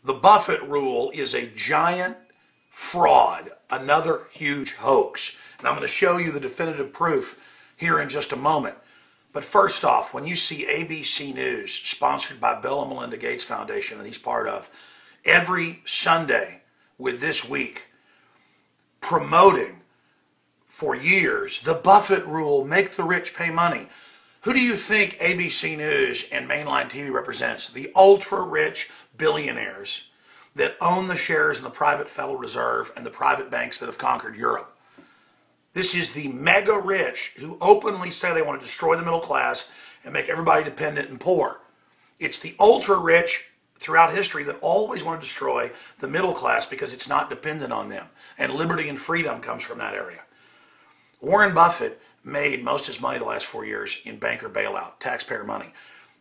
The Buffett Rule is a giant fraud, another huge hoax. And I'm going to show you the definitive proof here in just a moment. But first off, when you see ABC News, sponsored by Bill and Melinda Gates Foundation that he's part of, every Sunday with This Week, promoting for years the Buffett Rule, make the rich pay money. Who do you think ABC News and mainline TV represents? The ultra-rich billionaires that own the shares in the private Federal Reserve and the private banks that have conquered Europe. This is the mega rich who openly say they want to destroy the middle class and make everybody dependent and poor. It's the ultra-rich throughout history that always want to destroy the middle class because it's not dependent on them. And liberty and freedom comes from that area. Warren Buffett made most of his money the last 4 years in banker bailout, taxpayer money.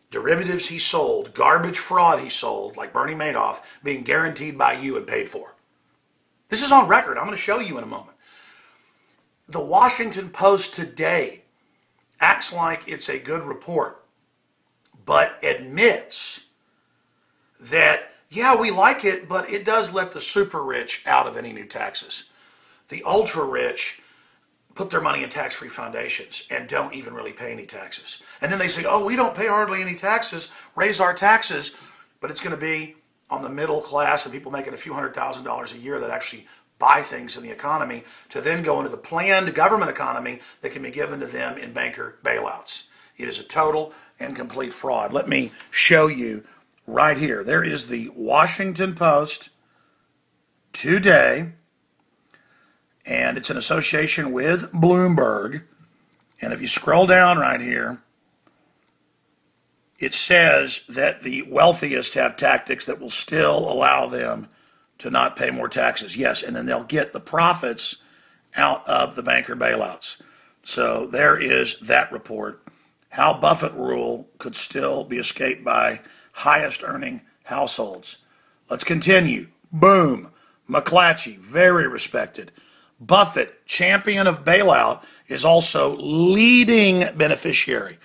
Derivatives he sold, garbage fraud he sold, like Bernie Madoff, being guaranteed by you and paid for. This is on record. I'm going to show you in a moment. The Washington Post today acts like it's a good report, but admits that, yeah, we like it, but it does let the super rich out of any new taxes. The ultra rich put their money in tax-free foundations and don't even really pay any taxes. And then they say, oh, we don't pay hardly any taxes, raise our taxes, but it's going to be on the middle class and people making a few $100,000s a year that actually buy things in the economy to then go into the planned government economy that can be given to them in banker bailouts. It is a total and complete fraud. Let me show you right here. There is the Washington Post today, and it's an association with Bloomberg. And if you scroll down right here, it says that the wealthiest have tactics that will still allow them to not pay more taxes. Yes, and then they'll get the profits out of the banker bailouts. So there is that report. How Buffett Rule could still be escaped by highest earning households. Let's continue. Boom. McClatchy, very respected. Buffett, champion of bailout, is also leading beneficiary.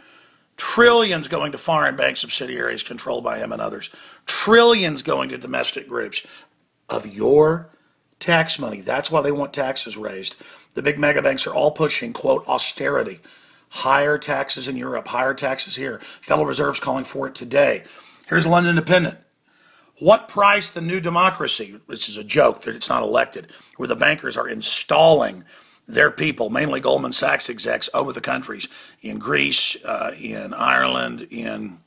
Trillions going to foreign bank subsidiaries controlled by him and others. Trillions going to domestic groups of your tax money. That's why they want taxes raised. The big mega banks are all pushing, quote, austerity. Higher taxes in Europe, higher taxes here. Federal Reserve's calling for it today. Here's London Independent. What price the new democracy, which is a joke that it's not elected, where the bankers are installing their people, mainly Goldman Sachs execs, over the countries, in Greece, in Ireland, in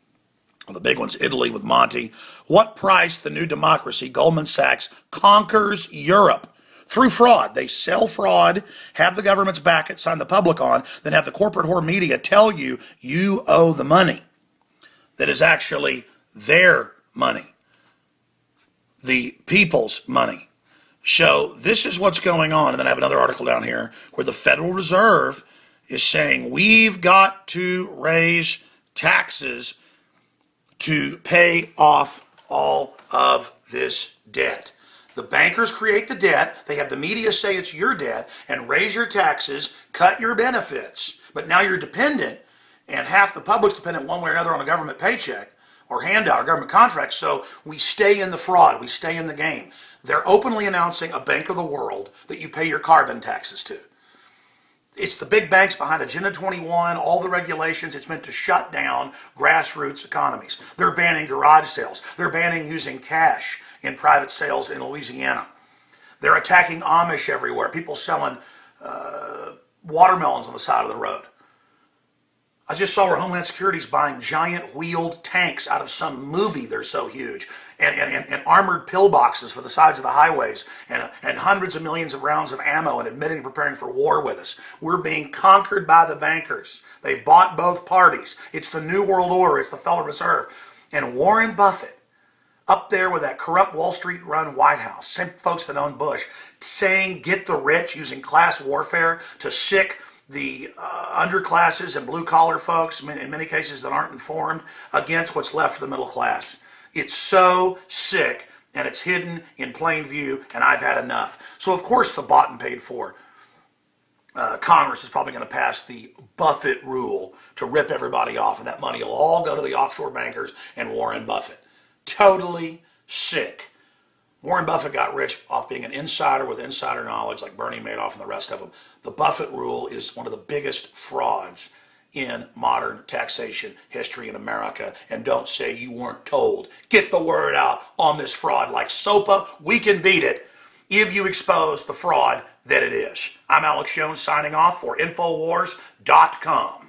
the big ones, Italy with Monty. What price the new democracy, Goldman Sachs, conquers Europe through fraud. They sell fraud, have the governments back it, sign the public on, then have the corporate whore media tell you you owe the money that is actually their money, the people's money. So this is what's going on. And then I have another article down here where the Federal Reserve is saying we've got to raise taxes to pay off all of this debt. The bankers create the debt. They have the media say it's your debt and raise your taxes, cut your benefits. But now you're dependent, and half the public's dependent one way or another on a government paycheck or handout or government contract. So we stay in the fraud. We stay in the game. They're openly announcing a bank of the world that you pay your carbon taxes to. It's the big banks behind Agenda 21, all the regulations. It's meant to shut down grassroots economies. They're banning garage sales. They're banning using cash in private sales in Louisiana. They're attacking Amish everywhere. People selling watermelons on the side of the road. I just saw where Homeland Security's buying giant wheeled tanks out of some movie. They're so huge. And armored pillboxes for the sides of the highways. And hundreds of millions of rounds of ammo and admitting preparing for war with us. We're being conquered by the bankers. They've bought both parties. It's the New World Order. It's the Federal Reserve. And Warren Buffett, up there with that corrupt Wall Street run White House, same folks that own Bush, saying get the rich using class warfare to sick the underclasses and blue-collar folks, in many cases that aren't informed, against what's left of the middle class. It's so sick, and it's hidden in plain view, and I've had enough. So, of course, the bought and paid for Congress is probably going to pass the Buffett Rule to rip everybody off, and that money will all go to the offshore bankers and Warren Buffett. Totally sick. Warren Buffett got rich off being an insider with insider knowledge like Bernie Madoff and the rest of them. The Buffett Rule is one of the biggest frauds in modern taxation history in America. And don't say you weren't told. Get the word out on this fraud. Like SOPA, we can beat it if you expose the fraud that it is. I'm Alex Jones signing off for Infowars.com.